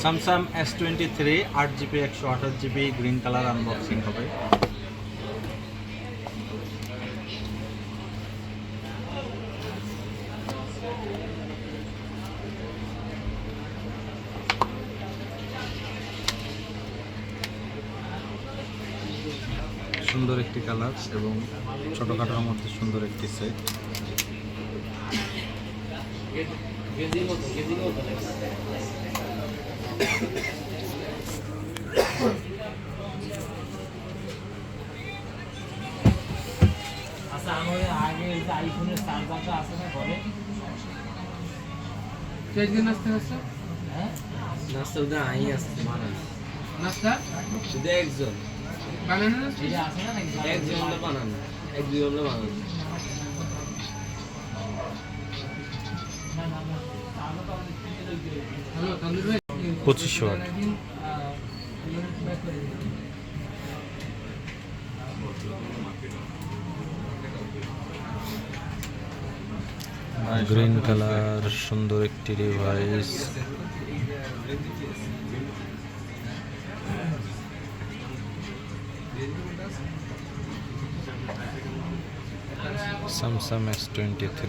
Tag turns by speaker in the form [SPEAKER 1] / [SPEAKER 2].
[SPEAKER 1] Samsung S23 8GB 128GB green colour unboxing হবে। সুন্দর একটি কালার এবং ছোটখাটোর মধ্যে সুন্দর একটি সেট।
[SPEAKER 2] আচ্ছা আমাদের আগে যে আইফোনের চার্জারটা আছে না ঘরে
[SPEAKER 3] কেজি নাস্তা আছে
[SPEAKER 2] হ্যাঁ
[SPEAKER 4] নাস্তা ওদের আই আসছে বানান
[SPEAKER 3] নাস্তা
[SPEAKER 4] শুধু একজন
[SPEAKER 3] বানানো না
[SPEAKER 2] এটা আছে না নাকি
[SPEAKER 4] একজন হলো বানান এক দুই হলো বানান
[SPEAKER 2] না না না তাহলে তো আমাদের কিনতে লাগবে
[SPEAKER 3] হ্যালো তানভীর ভাই
[SPEAKER 1] 2500 ওয়াট। গ্রিন কালার সুন্দর একটি ডিভাইস। Samsung S23